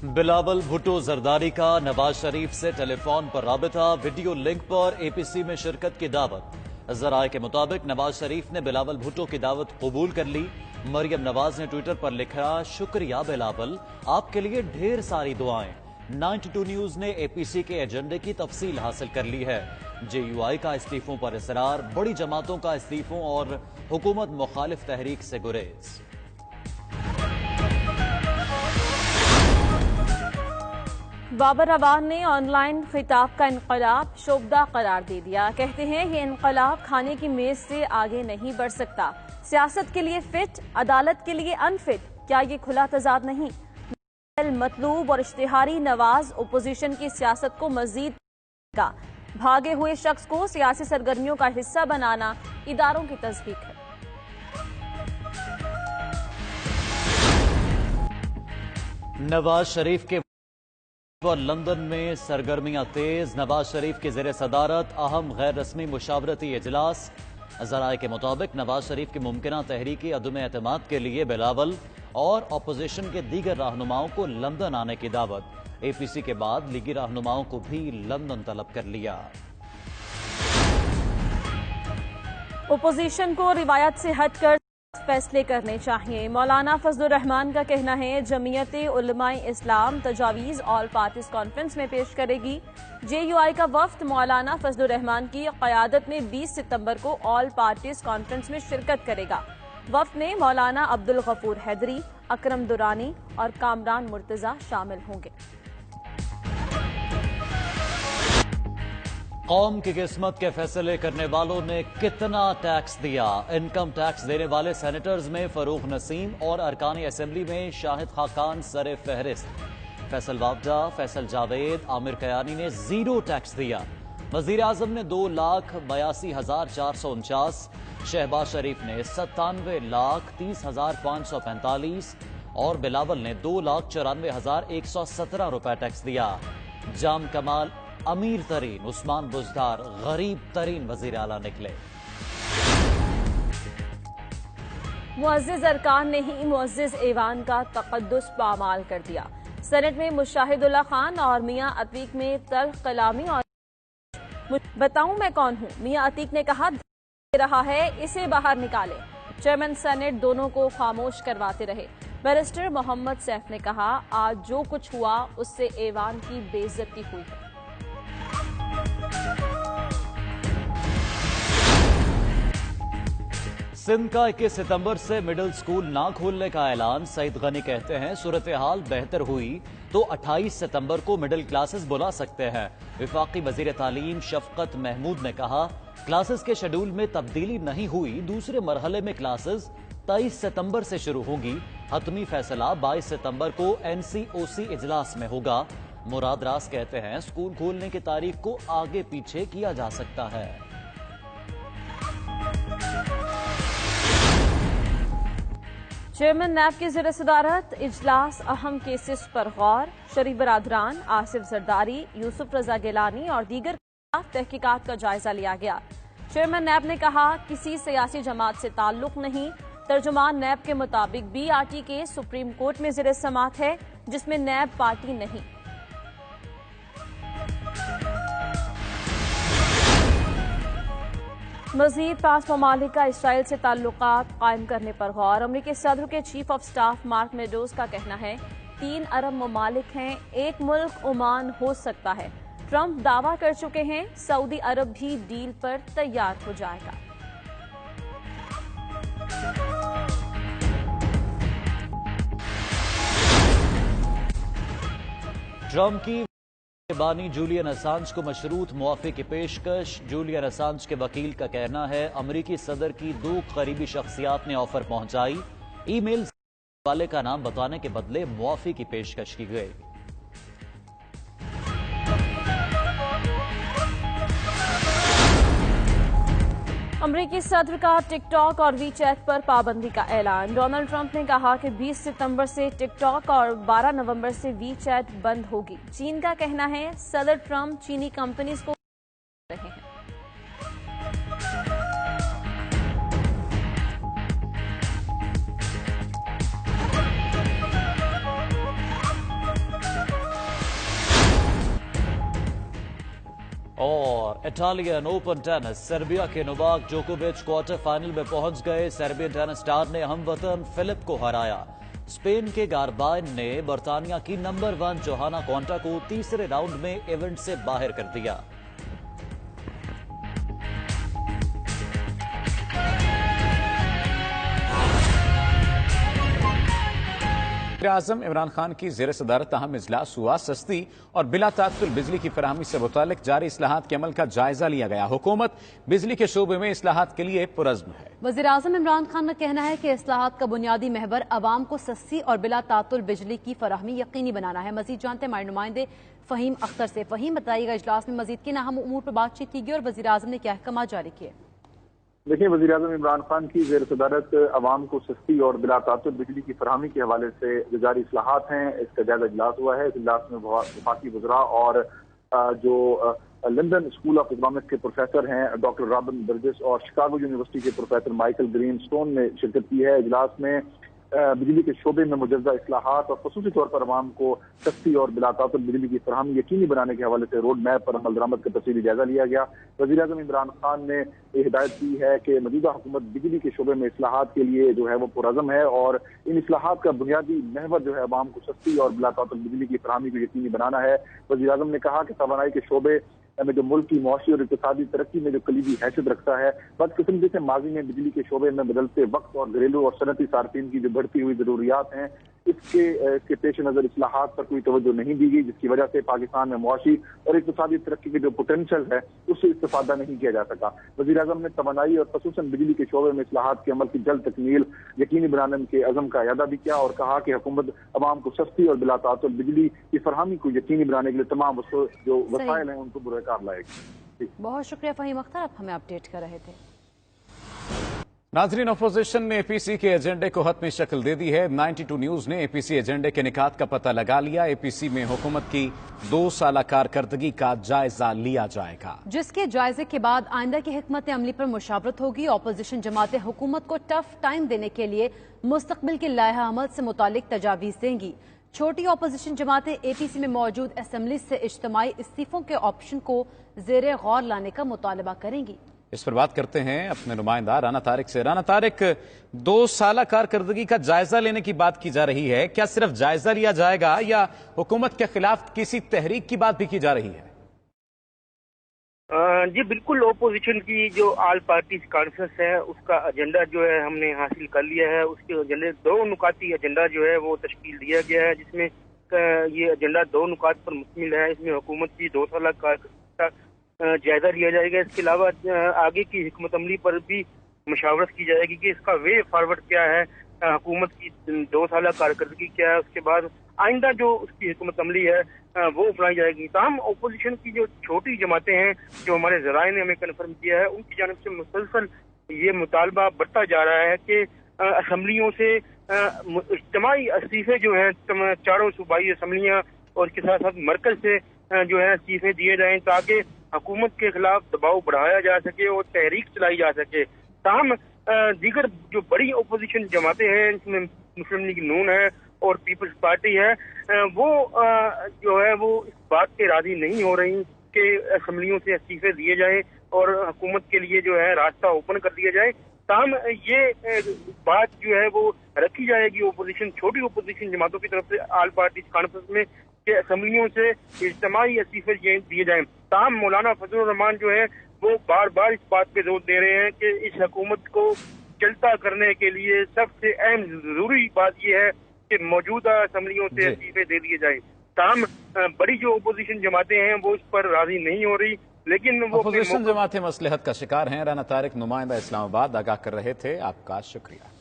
بلاول بھٹو زرداری کا نواز شریف سے ٹیلی فون پر رابطہ، ویڈیو لنک پر اے پی سی میں شرکت کی دعوت۔ ذرائع کے مطابق نواز شریف نے بلاول بھٹو کی دعوت قبول کر لی۔ مریم نواز نے ٹویٹر پر لکھا، شکریہ بلاول، آپ کے لیے ڈھیر ساری دعائیں۔ 92 نیوز نے اے پی سی کے ایجنڈے کی تفصیل حاصل کر لی ہے۔ جے یو آئی کا استعفوں پر اصرار، بڑی جماعتوں کا استعفوں اور حکومت مخالف تحریک سے گریز۔ بابر اعوان نے آن لائن خطاب کا انقلاب شعبدہ قرار دے دیا۔ کہتے ہیں یہ انقلاب کھانے کی میز سے آگے نہیں بڑھ سکتا۔ سیاست کے لیے فٹ، عدالت کے لیے انفٹ، کیا یہ کھلا تضاد نہیں؟ مطلوب اور اشتہاری نواز اپوزیشن کی سیاست کو مزید گا۔ بھاگے ہوئے شخص کو سیاسی سرگرمیوں کا حصہ بنانا اداروں کی تصدیق ہے۔ نواز شریف کے لندن میں سرگرمیاں تیز، نواز شریف کی زیر صدارت اہم غیر رسمی مشاورتی اجلاس۔ ذرائع کے مطابق نواز شریف کی ممکنہ تحریکی عدم اعتماد کے لیے بلاول اور اپوزیشن کے دیگر رہنماؤں کو لندن آنے کی دعوت۔ اے پی سی کے بعد لیگی رہنماؤں کو بھی لندن طلب کر لیا۔ اپوزیشن کو روایت سے ہٹ کر فیصلے کرنے چاہیے۔ مولانا فضل الرحمان کا کہنا ہے جمعیت علماء اسلام تجاویز آل پارٹیز کانفرنس میں پیش کرے گی۔ جے یو آئی کا وفد مولانا فضل الرحمان کی قیادت میں 20 ستمبر کو آل پارٹیز کانفرنس میں شرکت کرے گا۔ وفد میں مولانا عبدالغفور حیدری، اکرم درانی اور کامران مرتضی شامل ہوں گے۔ قوم کی قسمت کے فیصلے کرنے والوں نے کتنا ٹیکس دیا؟ انکم ٹیکس دینے والے سینیٹرز میں فاروق نسیم اور ارکان اسمبلی میں شاہد خاقان سر فہرست۔ فیصل وافدہ، فیصل جاوید، عامر کیانی نے زیرو ٹیکس دیا۔ وزیر اعظم نے 2,82,449، شہباز شریف نے 97,30,545 اور بلاول نے 2,94,117 روپے ٹیکس دیا۔ جام کمال امیر ترین، عثمان بزدار غریب ترین وزیر اعلیٰ نکلے۔ معزز ارکان نے ہی معزز ایوان کا تقدس پامال کر دیا۔ سینٹ میں مشاہد اللہ خان اور میاں عتیق میں تلخ کلامی اور بتاؤں میں کون ہوں؟ میاں عتیق نے کہا دے رہا ہے اسے باہر نکالے۔ چیئرمین سینٹ دونوں کو خاموش کرواتے رہے۔ بیرسٹر محمد سیف نے کہا آج جو کچھ ہوا اس سے ایوان کی بے عزتی ہوئی ہے۔ سندھ کا 21 ستمبر سے مڈل سکول نہ کھولنے کا اعلان۔ سعید غنی کہتے ہیں صورتحال بہتر ہوئی تو 28 ستمبر کو مڈل کلاسز بلا سکتے ہیں۔ وفاقی وزیر تعلیم شفقت محمود نے کہا کلاسز کے شیڈول میں تبدیلی نہیں ہوئی، دوسرے مرحلے میں کلاسز 23 ستمبر سے شروع ہوں گی۔ حتمی فیصلہ 22 ستمبر کو این سی او سی اجلاس میں ہوگا۔ مراد راز کہتے ہیں سکول کھولنے کی تاریخ کو آگے پیچھے کیا جا سکتا ہے۔ چیئرمین نیب کی زیر صدارت اجلاس، اہم کیسز پر غور۔ شریف برادران، آصف زرداری، یوسف رضا گیلانی اور دیگر تحقیقات کا جائزہ لیا گیا۔ چیئرمین نیب نے کہا کسی سیاسی جماعت سے تعلق نہیں۔ ترجمان نیب کے مطابق بی آر ٹی کے سپریم کورٹ میں زیر سماعت ہے جس میں نیب پارٹی نہیں۔ مزید 5 ممالک کا اسرائیل سے تعلقات قائم کرنے پر غور۔ امریکی صدر کے chief of staff mark Meadows کا کہنا ہے 3 ارب ممالک ہیں، ایک ملک عمان ہو سکتا ہے۔ ٹرمپ دعویٰ کر چکے ہیں سعودی عرب بھی ڈیل پر تیار ہو جائے گا۔ ٹرمپ کی بانی جولین اسانج کو مشروط معافی کی پیشکش۔ جولین اسانج کے وکیل کا کہنا ہے امریکی صدر کی 2 قریبی شخصیات نے آفر پہنچائی، ای میل والے کا نام بتانے کے بدلے معافی کی پیشکش کی گئی۔ امریکی صدر کا ٹک ٹاک اور وی چیٹ پر پابندی کا اعلان۔ ڈونلڈ ٹرمپ نے کہا کہ 20 ستمبر سے ٹک ٹاک اور 12 نومبر سے وی چیٹ بند ہوگی۔ چین کا کہنا ہے صدر ٹرمپ چینی کمپنیز کو رہے ہیں۔ और इटालियन ओपन टेनिस, सर्बिया के नोवाक जोकोविच क्वार्टर फाइनल में पहुंच गए। सर्बियन टेनिस स्टार ने हमवतन फिलिप को हराया। स्पेन के गारबाइन ने बर्तानिया की नंबर 1 जोहाना कॉन्टा को तीसरे राउंड में इवेंट से बाहर कर दिया। वज़ीर-ए-आज़म इमरान खान की ज़ेर सदारत अहम इजलास हुआ। सस्ती और बिला तात्तुल बिजली की फराहमी से मुतालिक जारी इस्लाहात के अमल का जायजा लिया गया। हुकूमत बिजली के शोबे में इस्लाहात के लिए पुरज़्म है। वज़ीर-ए-आज़म इमरान खान का कहना है कि इस्लाहात का बुनियादी महवर अवाम को सस्ती और बिला तात्तुल बिजली की फराहमी यकीनी बनाना है। मजीद जानते हैं हमारे नुमाइंदे फ़हीम अख्तर से। फ़हीम, बताइएगा इजलास में मजीद किन अहम उमूर पर बातचीत की गई और वज़ीर-ए-आज़म ने क्या अहकाम जारी किए? देखिए, वज़ीर-ए-आज़म इमरान खान की ज़ेर सदारत अवाम को सस्ती और बिला तात्तुल बिजली की फराहमी के हवाले से जो जारी इस्लाहात हैं, इसका जायजा इजलास हुआ है। इस इजलास में वफाकी वज़रा और जो लंदन स्कूल ऑफ इकोनॉमिक्स के प्रोफेसर हैं डॉक्टर रॉबिन बर्जेस और शिकागो यूनिवर्सिटी के प्रोफेसर माइकल ग्रीनस्टोन ने शिरकत की है। इजलास में बिजली के शोबे में मुजज़्ज़ा इस्लाहात और ख़ुसूसी तौर पर अवाम को सस्ती और बिला तात्तुल बिजली की फराहमी यकीनी बनाने के हवाले से रोड मैप पर अमल दरामद का तफसीली जायजा लिया गया। वज़ीर-ए-आज़म इमरान खान ने ये हिदायत की है कि मौजूदा हुकूमत बिजली के शोबे में इस्लाहात के लिए जो है वो पुरज़्म है और इन इस्लाहात का बुनियादी महवर जो है अवाम को सस्ती और बिला तात्तुल बिजली की फराहमी को यकीनी बनाना है। वज़ीर-ए-आज़म ने कहा कि तवानाई के शोबे में जो मुल्क की मौशी और इक़्तिसादी तरक्की में जो कलीदी हैसियत रखता है, बदकिस्मती से माजी में बिजली के शोबे में बदलते वक्त और घरेलू और सनती सार्फिन की जो बढ़ती हुई ज़रूरियात हैं, इसके पेश नज़र इस्लाहात पर कोई तवज्जो नहीं दी गई, जिसकी वजह से पाकिस्तान में मौशी और इक़्तिसादी तरक्की के जो पोटेंशियल है उससे इस्तेफादा नहीं किया जा सका। वज़ीर-ए-आज़म ने तवानाई और ख़ुसूसन बिजली के शोबे में इस्लाहात के अमल की जल्द तकमील यकीनी बनाने के अज़म का इयादा भी किया और कहा कि हुकूमत अवाम को सस्ती और बिला तात्तुल बिजली की फरहमी को यकीनी बनाने के लिए तमाम जो वसाइल हैं उनको बुरकार लाएगी। बहुत शुक्रिया फ़हीम अख्तर, आप हमें अपडेट कर रहे थे। नाज़रीन, अपोजिशन ने एपीसी के एजेंडे को हतमी शक्ल दे दी है। 92 न्यूज ने एपीसी एजेंडे के निकात का पता लगा लिया। एपीसी में हुकूमत की 2 साला कारकर्दगी का जायजा लिया जाएगा, जिसके जायजे के बाद आइंदा की हिकमत अमली पर मुशावरत होगी। अपोजिशन जमातें हुकूमत को टफ टाइम देने के लिए मुस्तकबिल के लाइहा अमल से मुतालिक तजावीज़ देंगी। छोटी अपोजिशन जमातें एपीसी में मौजूद असम्बली से इज्तिमाई इस्तीफों के ऑप्शन को ज़ेरे गौर लाने का मुतालबा करेंगी। इस पर बात करते हैं अपने नुमाइंदा राना तारिक से। राना तारिक, 2 साला कारकर्दगी का जायजा लेने की बात की जा रही है, क्या सिर्फ जायजा लिया जाएगा या हुकूमत के खिलाफ किसी तहरीक की बात भी की जा रही है? जी बिल्कुल, ओपोजिशन की जो ऑल पार्टीज कॉन्फ्रेंस है उसका एजेंडा जो है हमने हासिल कर लिया है। उसके एजेंडे 2 नुकाती एजेंडा जो है वो तश्कील दिया गया है, जिसमें ये एजेंडा 2 नुकात पर मुश्तमिल है। इसमें हुकूमत की 2 साला का जायजा लिया जाएगा। इसके अलावा आगे की हिकमत अमली पर भी मुशावरत की जाएगी कि इसका वे फॉरवर्ड क्या है, हुकूमत की 2 साला कारकर्दगी क्या है, उसके बाद आइंदा जो उसकी हिकमत अमली है वो अपनाई जाएगी। ताहम ओपोजिशन की जो छोटी जमातें हैं, जो हमारे जराए ने हमें कन्फर्म किया है, उनकी जानिब से मुसलसल ये मुतालबा बढ़ता जा रहा है कि असम्बलियों से इज्तिमाई इस्तीफे जो हैं चारों सूबाई असम्बलियाँ और इसके साथ साथ मरकज से जो है इस्तीफे दिए जाएं ताकि हुकूमत के खिलाफ दबाव बढ़ाया जा सके और तहरीक चलाई जा सके। ताहम दीगर जो बड़ी ओपोजिशन जमातें हैं, इसमें मुस्लिम लीग नून है और पीपल्स पार्टी है, वो जो है वो इस बात पे राजी नहीं हो रही कि असम्बलियों से इस्तीफे दिए जाएं और हुकूमत के लिए जो है रास्ता ओपन कर दिया जाए। ताहम ये बात जो है वो रखी जाएगी ओपोजिशन, छोटी ओपोजिशन जमातों की तरफ से ऑल पार्टीज कॉन्फ्रेंस में कि असम्बलियों से इज्तिमाई इस्तीफे दिए जाएं। ताहम मौलाना फजलुर रहमान जो है वो बार बार इस बात पे जोर दे रहे हैं कि इस हुकूमत को चलता करने के लिए सबसे अहम जरूरी बात यह है कि मौजूदा असम्बलियों से इस्तीफे दे दिए जाएं। ताहम बड़ी जो ओपोजिशन जमातें हैं वो इस पर राजी नहीं हो रही, लेकिन वो अपोजिशन जमातें मसलहत का शिकार हैं। राना तारिक, नुमाइंदा इस्लामाबाद, आगाह कर रहे थे। आपका शुक्रिया।